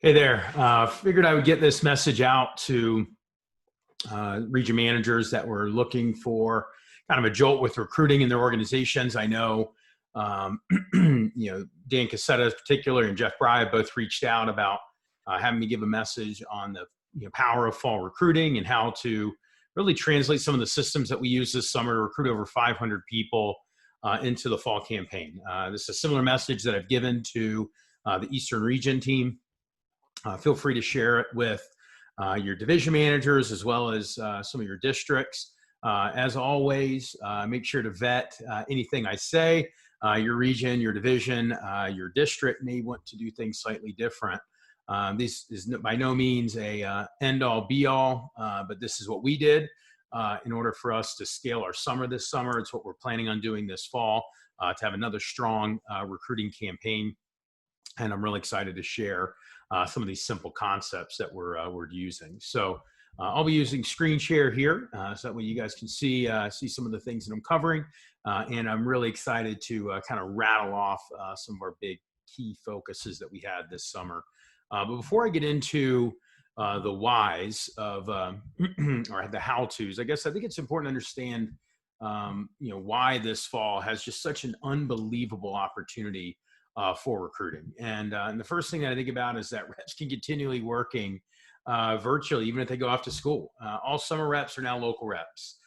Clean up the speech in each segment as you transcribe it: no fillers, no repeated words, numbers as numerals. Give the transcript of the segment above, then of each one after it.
Hey there. Figured I would get this message out to region managers that were looking for kind of a jolt with recruiting in their organizations. I know, um, Dan Cassetta in particular and Jeff Bry both reached out about having me give a message on the power of fall recruiting and how to really translate some of the systems that we use this summer to recruit over 500 people into the fall campaign. This is a similar message that I've given to the Eastern Region team. Feel free to share it with your division managers as well as some of your districts. As always, make sure to vet anything I say. Your region, your division, your district may want to do things slightly different. This is by no means a end all be all, but this is what we did in order for us to scale our summer this summer. It's what we're planning on doing this fall to have another strong recruiting campaign. And I'm really excited to share some of these simple concepts that we're using. So I'll be using screen share here, so that way you guys can see some of the things that I'm covering. And I'm really excited to kind of rattle off some of our big key focuses that we had this summer. But before I get into the whys of or the how-tos, I think it's important to understand why this fall has just such an unbelievable opportunity for recruiting. And the first thing that I think about is that reps can continually working virtually, even if they go off to school. All summer reps are now local reps.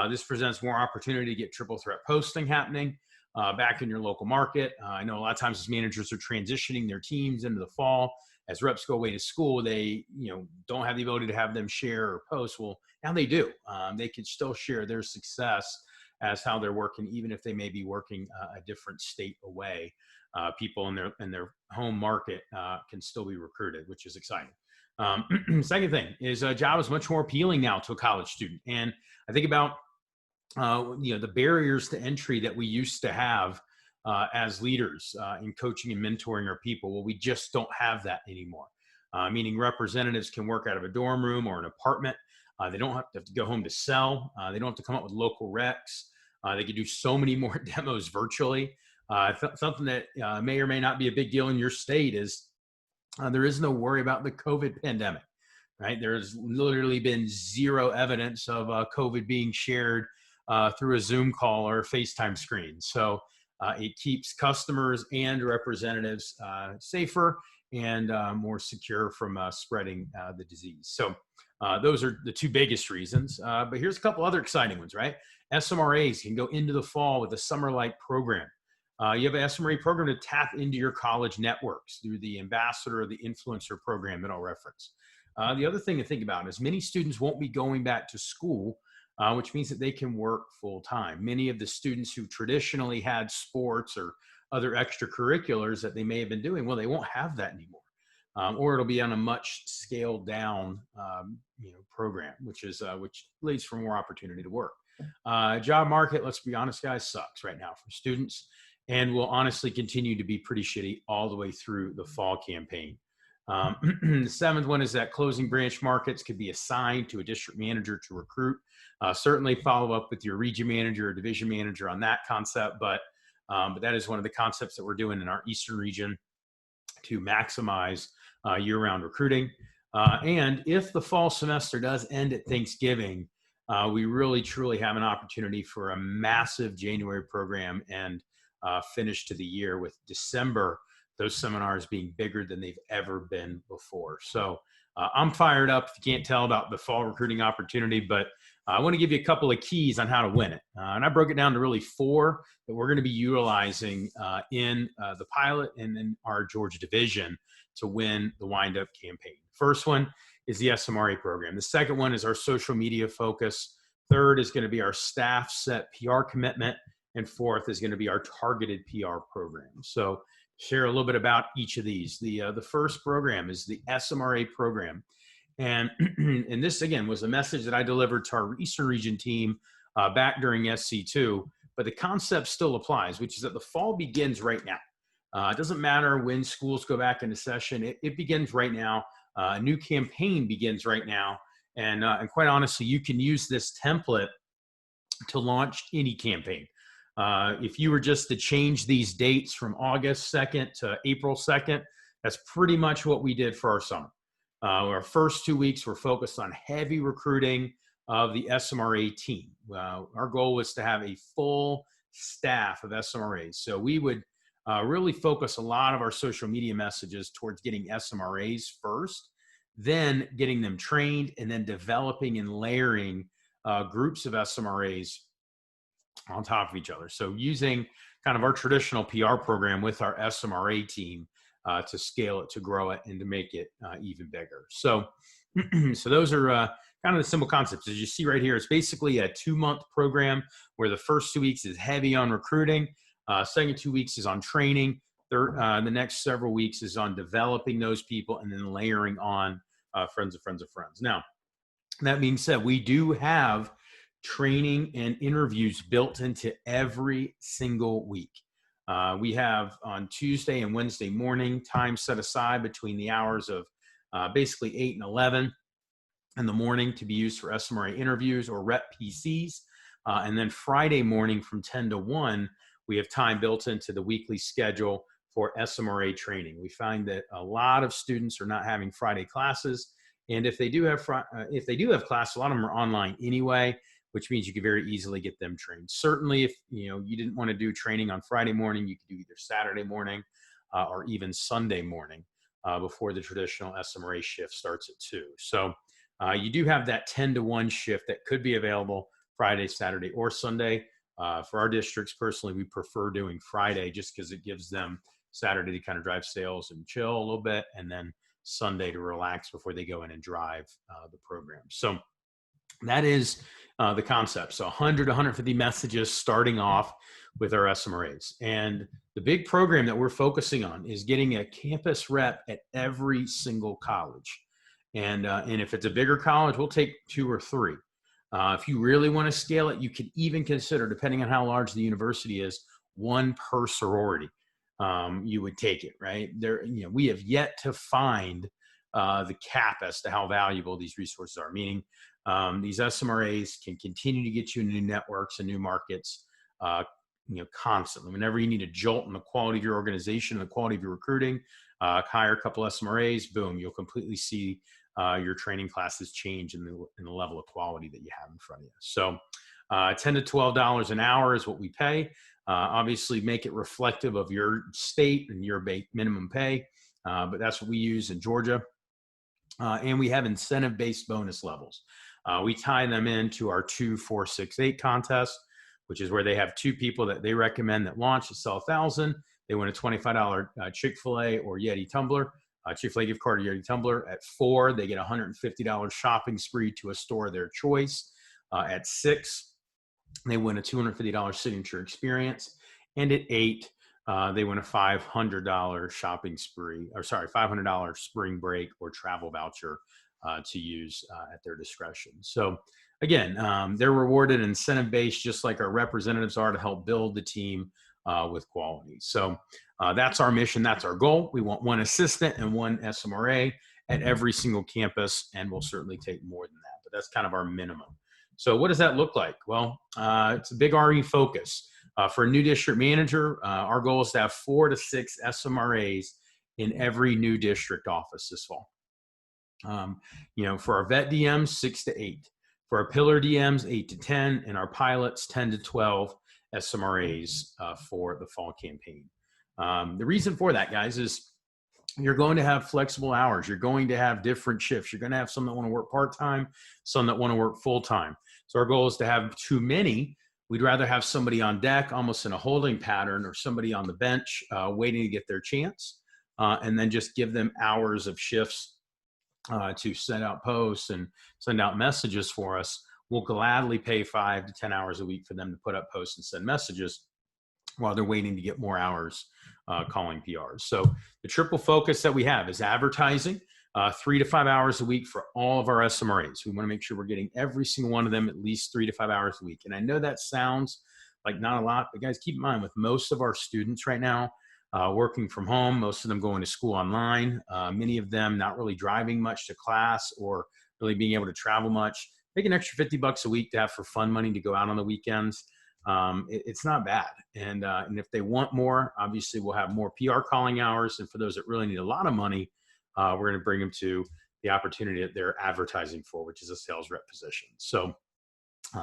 This presents more opportunity to get triple threat posting happening back in your local market. I know a lot of times as managers are transitioning their teams into the fall. As reps go away to school, they don't have the ability to have them share or post. Well, now they do. They can still share their success as how they're working, even if they may be working a different state away. People in their home market can still be recruited, which is exciting. Second thing is a job is much more appealing now to a college student. And I think about the barriers to entry that we used to have as leaders in coaching and mentoring our people. Well, we just don't have that anymore. Meaning representatives can work out of a dorm room or an apartment. They don't have to go home to sell. They don't have to come up with local recs. They can do so many more demos virtually. Something that may or may not be a big deal in your state is there is no worry about the COVID pandemic, right? There's literally been zero evidence of COVID being shared through a Zoom call or a FaceTime screen. So it keeps customers and representatives safer and more secure from spreading the disease. So those are the two biggest reasons. But here's a couple other exciting ones, right? SMRAs can go into the fall with a summer-like program. You have an SMRA program to tap into your college networks through the ambassador or the influencer program that I'll reference. The other thing to think about is many students won't be going back to school, which means that they can work full time. Many of the students who traditionally had sports or other extracurriculars that they may have been doing, well, they won't have that anymore. Or it'll be on a much scaled down program, which leads for more opportunity to work. Job market, let's be honest, guys, sucks right now for students and will honestly continue to be pretty shitty all the way through the fall campaign. The seventh one is that closing branch markets could be assigned to a district manager to recruit. Certainly follow up with your region manager or division manager on that concept, but that is one of the concepts that we're doing in our Eastern region to maximize year-round recruiting. And if the fall semester does end at Thanksgiving, we really truly have an opportunity for a massive January program and finish to the year with December, those seminars being bigger than they've ever been before. So I'm fired up, if you can't tell, about the fall recruiting opportunity, but I want to give you a couple of keys on how to win it. And I broke it down to really 4 that we're going to be utilizing in the pilot and in our Georgia division to win the wind-up campaign. First one is the SMRA program. The second one is our social media focus. Third is going to be our staff set PR commitment. And fourth is going to be our targeted PR program. So share a little bit about each of these. The first program is the SMRA program. And this, again, was a message that I delivered to our Eastern Region team back during SC2. But the concept still applies, which is that the fall begins right now. It doesn't matter when schools go back into session. It begins right now. A new campaign begins right now. And quite honestly, you can use this template to launch any campaign. If you were just to change these dates from August 2nd to April 2nd, That's pretty much what we did for our summer. Our first 2 weeks were focused on heavy recruiting of the SMRA team. Our goal was to have a full staff of SMRAs. So we would really focus a lot of our social media messages towards getting SMRAs first, then getting them trained, and then developing and layering groups of SMRAs on top of each other. So using kind of our traditional PR program with our SMRA team to scale it, to grow it, and to make it even bigger. So, so those are kind of the simple concepts. As you see right here, it's basically a 2-month program where the first 2 weeks is heavy on recruiting. Second 2 weeks is on training. The next several weeks is on developing those people and then layering on friends of friends of friends. Now, that being said, we do have training and interviews built into every single week. We have on Tuesday and Wednesday morning time set aside between the hours of basically 8 and 11 in the morning to be used for SMRA interviews or rep PCs. And then Friday morning from 10 to 1, we have time built into the weekly schedule for SMRA training. We find that a lot of students are not having Friday classes. And if they do have class, a lot of them are online anyway, which means you could very easily get them trained. Certainly, if you didn't want to do training on Friday morning, you could do either Saturday morning or even Sunday morning before the traditional SMRA shift starts at 2. So you do have that 10 to 1 shift that could be available Friday, Saturday, or Sunday. For our districts, personally, we prefer doing Friday just because it gives them Saturday to kind of drive sales and chill a little bit, and then Sunday to relax before they go in and drive the program. So that is the concept. So 100 to 150 messages starting off with our SMRAs. And the big program that we're focusing on is getting a campus rep at every single college. And if it's a bigger college, we'll take 2 or 3. If you really want to scale it, you could even consider, depending on how large the university is, 1 per sorority. You would take it, right? We have yet to find the cap as to how valuable these resources are, meaning these SMRAs can continue to get you into new networks and new markets constantly. Whenever you need a jolt in the quality of your organization and the quality of your recruiting, hire a couple SMRAs, boom, you'll completely see your training classes change in the level of quality that you have in front of you. So $10 to $12 an hour is what we pay. Obviously, make it reflective of your state and your minimum pay, but that's what we use in Georgia. And we have incentive-based bonus levels. We tie them into our 2, 4, 6, 8 contest, which is where they have 2 people that they recommend that launch to sell 1,000. They win a $25 Chick-fil-A or Yeti tumbler, Chick-fil-A gift card or Yeti tumbler. At 4, they get a $150 shopping spree to a store of their choice. At 6, they win a $250 signature experience. And at 8, they win a $500 shopping spree, or sorry, $500 spring break or travel voucher to use at their discretion. So again, they're rewarded incentive-based, just like our representatives are, to help build the team with quality. So that's our mission. That's our goal. We want 1 assistant and 1 SMRA at every single campus, and we'll certainly take more than that, but that's kind of our minimum. So what does that look like? Well, it's a big RE focus. For a new district manager, our goal is to have 4 to 6 SMRAs in every new district office this fall. For our vet DMs, 6 to 8. For our pillar DMs, 8 to 10, and our pilots, 10 to 12 SMRAs for the fall campaign. The reason for that, guys, is you're going to have flexible hours. You're going to have different shifts. You're going to have some that want to work part-time, some that want to work full-time. So our goal is to have too many. We'd rather have somebody on deck, almost in a holding pattern, or somebody on the bench waiting to get their chance, and then just give them hours of shifts to send out posts and send out messages for us. We'll gladly pay 5 to 10 hours a week for them to put up posts and send messages while they're waiting to get more hours calling PRs. So the triple focus that we have is advertising, 3 to 5 hours a week for all of our SMRAs. We want to make sure we're getting every single one of them at least 3 to 5 hours a week. And I know that sounds like not a lot, but guys, keep in mind, with most of our students right now working from home, most of them going to school online, many of them not really driving much to class or really being able to travel much, make an extra $50 a week to have for fun money to go out on the weekends. it's not bad. And if they want more, obviously we'll have more PR calling hours. And for those that really need a lot of money, we're going to bring them to the opportunity that they're advertising for, which is a sales rep position. So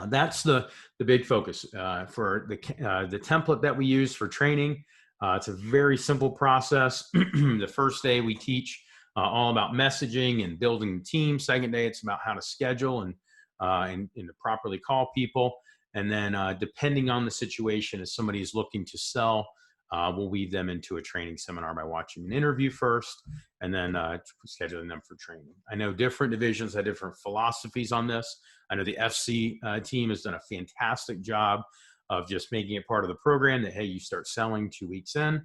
that's the big focus for the template that we use for training. It's a very simple process. The first day we teach all about messaging and building the team. Second day, it's about how to schedule and to properly call people. And then depending on the situation, if somebody is looking to sell, we'll weave them into a training seminar by watching an interview first and then scheduling them for training. I know different divisions have different philosophies on this. I know the FC team has done a fantastic job of just making it part of the program that, hey, you start selling 2 weeks in.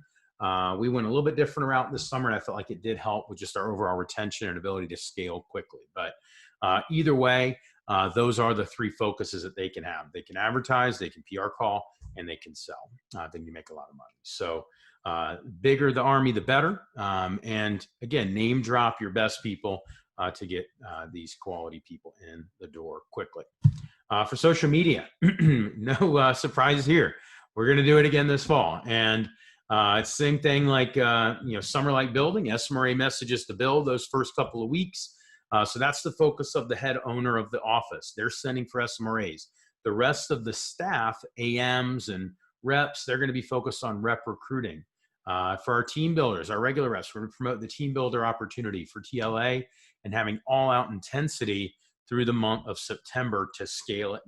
We went a little bit different route this summer, and I felt like it did help with just our overall retention and ability to scale quickly. But either way, those are the three focuses that they can have. They can advertise, they can PR call, and they can sell. Then you make a lot of money. So bigger the army, the better. And again, name drop your best people to get these quality people in the door quickly. For social media, no surprises here. We're going to do it again this fall. And it's the same thing like, Summer Light Building, SMRA messages to build those first couple of weeks. So that's the focus of the head owner of the office. They're sending for SMRAs. The rest of the staff, AMs and reps, they're going to be focused on rep recruiting. For our team builders, our regular reps, we're going to promote the team builder opportunity for TLA and having all out intensity through the month of September to scale it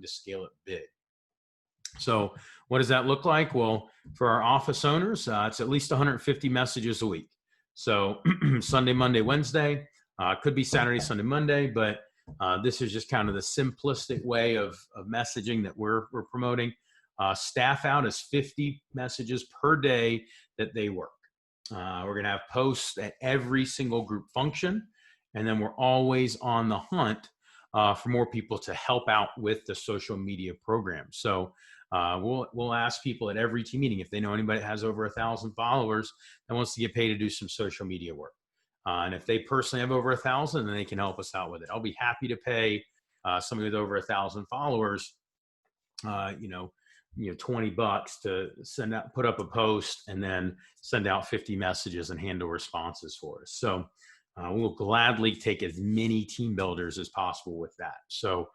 big. So what does that look like? Well, for our office owners, it's at least 150 messages a week. So Sunday, Monday, Wednesday, could be Saturday, Sunday, Monday, but this is just kind of the simplistic way of messaging that we're promoting. Staff out is 50 messages per day that they work. We're going to have posts at every single group function, and then we're always on the hunt for more people to help out with the social media program. So we'll ask people at every team meeting if they know anybody that has over 1,000 followers that wants to get paid to do some social media work. And if they personally have over 1,000, then they can help us out with it. I'll be happy to pay somebody with over 1,000 followers, $20 to put up a post and then send out 50 messages and handle responses for us. So we'll gladly take as many team builders as possible with that. So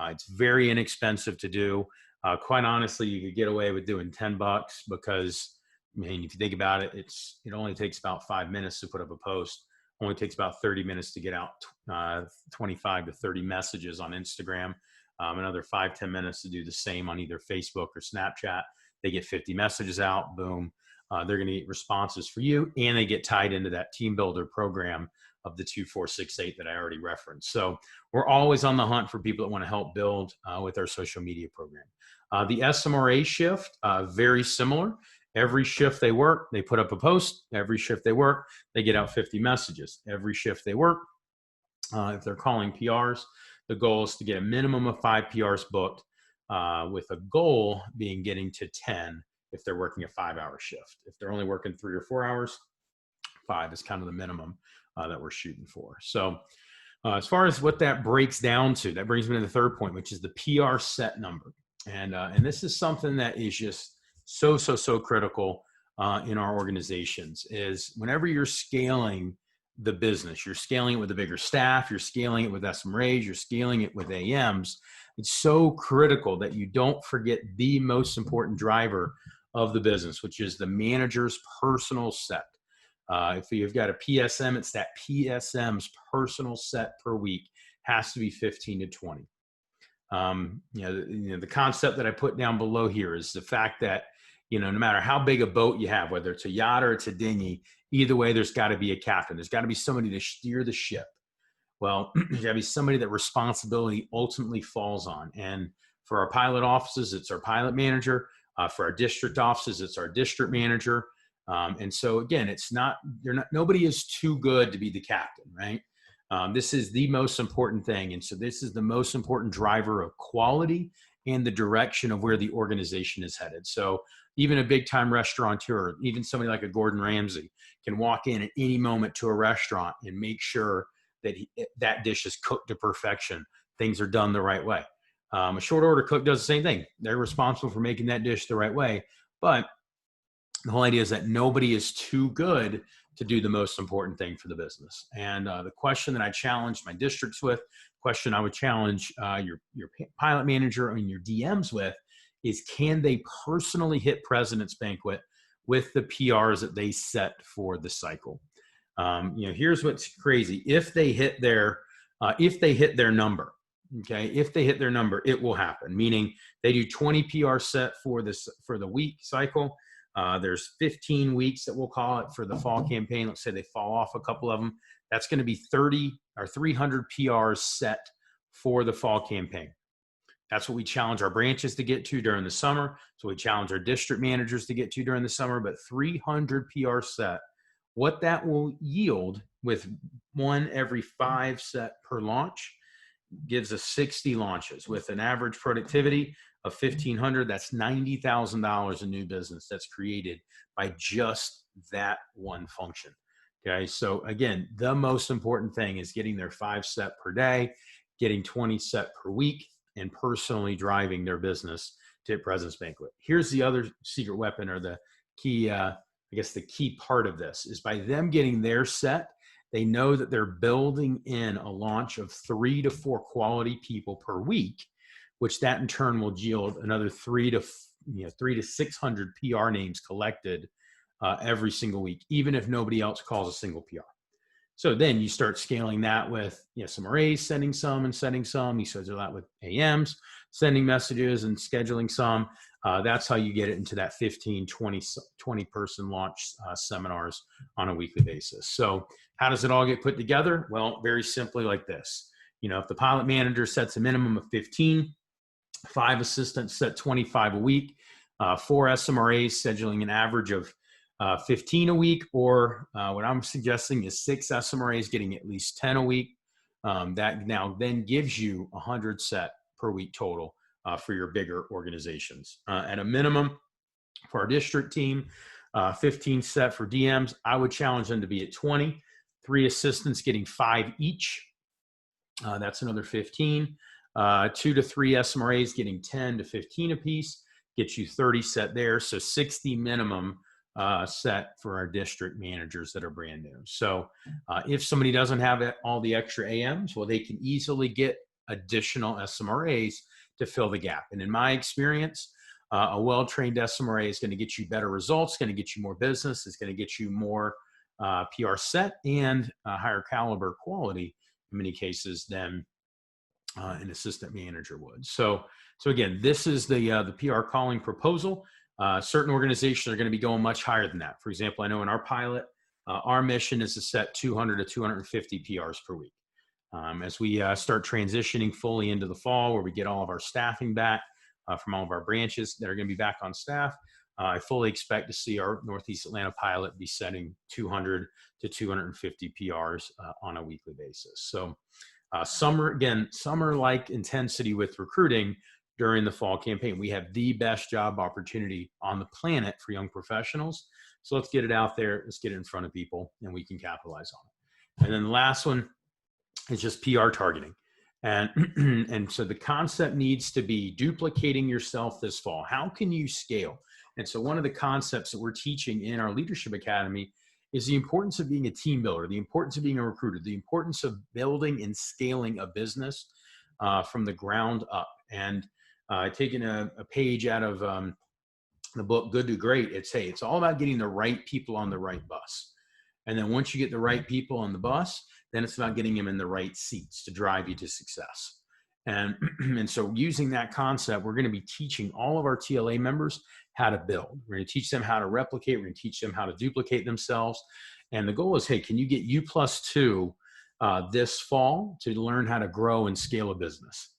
it's very inexpensive to do. Quite honestly, you could get away with doing $10 because, if you think about it, it only takes about 5 minutes to put up a post. Only takes about 30 minutes to get out 25 to 30 messages on Instagram. Another 5-10 minutes to do the same on either Facebook or Snapchat. They get 50 messages out, boom. They're going to get responses for you, and they get tied into that team builder program of the 2468 that I already referenced. So we're always on the hunt for people that want to help build with our social media program. The SMRA shift, very similar. Every shift they work, they put up a post. Every shift they work, they get out 50 messages. Every shift they work, if they're calling PRs, the goal is to get a minimum of 5 PRs booked, with a goal being getting to 10 if they're working a 5-hour shift. If they're only working 3 or 4 hours, 5 is kind of the minimum that we're shooting for. So as far as what that breaks down to, that brings me to the third point, which is the PR set number. And this is something that is just so critical in our organizations. Is whenever you're scaling the business, you're scaling it with a bigger staff, you're scaling it with SMRAs, you're scaling it with AMs. It's so critical that you don't forget the most important driver of the business, which is the manager's personal set. If you've got a PSM, it's that PSM's personal set per week has to be 15 to 20. The concept that I put down below here is the fact that, no matter how big a boat you have, whether it's a yacht or it's a dinghy, either way, there's got to be a captain. There's got to be somebody to steer the ship. Well, there's got to be somebody that responsibility ultimately falls on. And for our pilot offices, it's our pilot manager. For our district offices, it's our district manager. And so again, nobody is too good to be the captain, right? This is the most important thing. And so this is the most important driver of quality and the direction of where the organization is headed. So even a big time restaurateur, even somebody like a Gordon Ramsay can walk in at any moment to a restaurant and make sure that that dish is cooked to perfection. Things are done the right way. A short order cook does the same thing. They're responsible for making that dish the right way. But the whole idea is that nobody is too good to do the most important thing for the business. And the question that I challenged my districts with, question I would challenge your pilot manager and your DMs with, is can they personally hit President's Banquet with the PRs that they set for the cycle? Here's what's crazy. If they hit their number, okay, if they hit their number, it will happen. Meaning they do 20 PR set for the week cycle. There's 15 weeks that we'll call it for the fall campaign. Let's say they fall off a couple of them. That's going to be 30 or 300 PRs set for the fall campaign. That's what we challenge our branches to get to during the summer. So we challenge our district managers to get to during the summer, but 300 PR set. What that will yield with one every 5 set per launch gives us 60 launches with an average productivity of 1,500. That's $90,000 in new business that's created by just that one function. Okay. So again, the most important thing is getting their 5 set per day, getting 20 set per week, and personally driving their business to President's Banquet. Here's the other secret weapon, or the key, the key part of this is by them getting their set, they know that they're building in a launch of 3 to 4 quality people per week, which that in turn will yield another 300 to 600 PR names collected every single week, even if nobody else calls a single PR. So then you start scaling that with some arrays, sending some and sending some. You schedule that with AMs, sending messages and scheduling some. That's how you get it into that 15, 20 person launch seminars on a weekly basis. So how does it all get put together? Well, very simply like this. If the pilot manager sets a minimum of 15, 5 assistants set 25 a week, 4 SMRAs scheduling an average of 15 a week, or what I'm suggesting is 6 SMRAs getting at least 10 a week. That now then gives you 100 set per week total for your bigger organizations. At a minimum for our district team, 15 set for DMs. I would challenge them to be at 20, 3 assistants getting 5 each. That's another 15. 2 to 3 SMRAs getting 10 to 15 apiece, gets you 30 set there. So 60 minimum set for our district managers that are brand new. So if somebody doesn't have all the extra AMs, well, they can easily get additional SMRAs to fill the gap. And in my experience, a well-trained SMRA is going to get you better results, going to get you more business, it's going to get you more PR set and higher caliber quality in many cases than an assistant manager would. So again, this is the PR calling proposal. Certain organizations are going to be going much higher than that. For example, I know in our pilot, our mission is to set 200 to 250 PRs per week. As we start transitioning fully into the fall, where we get all of our staffing back from all of our branches that are going to be back on staff, I fully expect to see our Northeast Atlanta pilot be setting 200 to 250 PRs on a weekly basis. So summer-like intensity with recruiting during the fall campaign. We have the best job opportunity on the planet for young professionals. So let's get it out there. Let's get it in front of people and we can capitalize on it. And then the last one is just PR targeting. And so the concept needs to be duplicating yourself this fall. How can you scale? And so one of the concepts that we're teaching in our Leadership Academy is the importance of being a team builder, the importance of being a recruiter, the importance of building and scaling a business from the ground up. And taking a page out of the book, Good to Great, it's all about getting the right people on the right bus. And then once you get the right people on the bus, then it's about getting them in the right seats to drive you to success. And so using that concept, we're going to be teaching all of our TLA members how to build. We're going to teach them how to replicate. We're going to teach them how to duplicate themselves. And the goal is, hey, can you get U+2 this fall to learn how to grow and scale a business?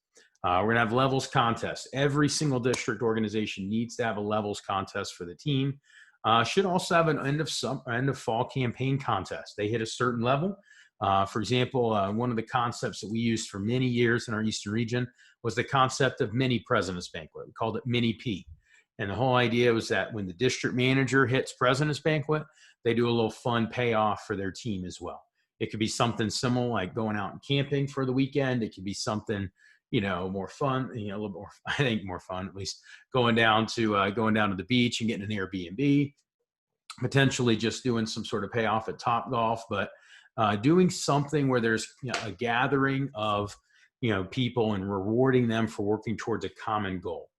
We're going to have levels contests. Every single district organization needs to have a levels contest for the team. Should also have an end of fall campaign contest. They hit a certain level. For example, one of the concepts that we used for many years in our Eastern region was the concept of mini President's Banquet. We called it Mini P. And the whole idea was that when the district manager hits President's Banquet, they do a little fun payoff for their team as well. It could be something similar like going out and camping for the weekend. It could be something, more fun, a little more, I think more fun, at least going down to the beach and getting an Airbnb, potentially just doing some sort of payoff at Top Golf, but doing something where there's a gathering of people and rewarding them for working towards a common goal.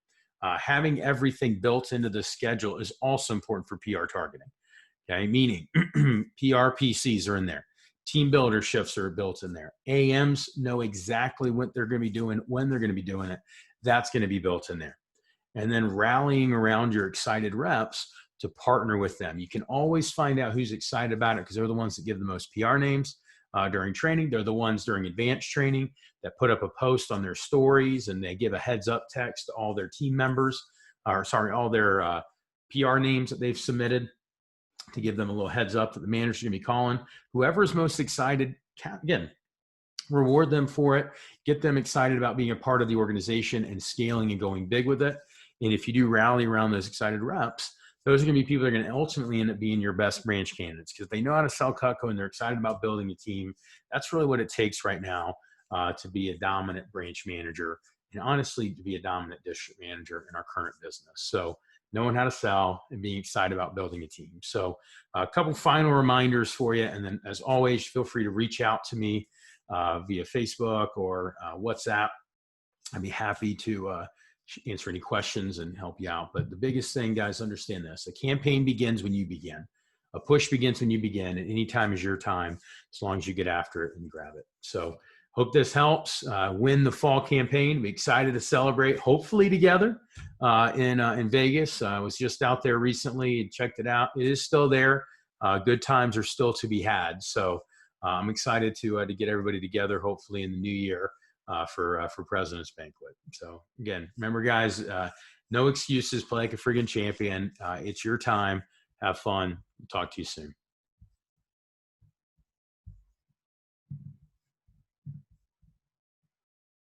Having everything built into the schedule is also important for PR targeting. Okay, meaning PRPCs are in there. Team builder shifts are built in there. AMs know exactly what they're going to be doing, when they're going to be doing it. That's going to be built in there. And then rallying around your excited reps to partner with them. You can always find out who's excited about it because they're the ones that give the most PR names during training. They're the ones during advanced training that put up a post on their stories, and they give a heads up text to all their team members, all their PR names that they've submitted, to give them a little heads up that the manager's going to be calling. Whoever's most excited, again, reward them for it, get them excited about being a part of the organization and scaling and going big with it. And if you do rally around those excited reps, those are going to be people that are going to ultimately end up being your best branch candidates because they know how to sell Cutco and they're excited about building a team. That's really what it takes right now to be a dominant branch manager and honestly to be a dominant district manager in our current business. So knowing how to sell and being excited about building a team. So a couple final reminders for you. And then as always, feel free to reach out to me via Facebook or WhatsApp. I'd be happy to answer any questions and help you out. But the biggest thing, guys, understand this. A campaign begins when you begin. A push begins when you begin, and any time is your time as long as you get after it and grab it. So hope this helps. Win the fall campaign. Be excited to celebrate, hopefully together in Vegas. I was just out there recently and checked it out. It is still there. Good times are still to be had. So I'm excited to get everybody together, hopefully in the new year for President's Banquet. So again, remember, guys, no excuses. Play like a friggin' champion. It's your time. Have fun. Talk to you soon.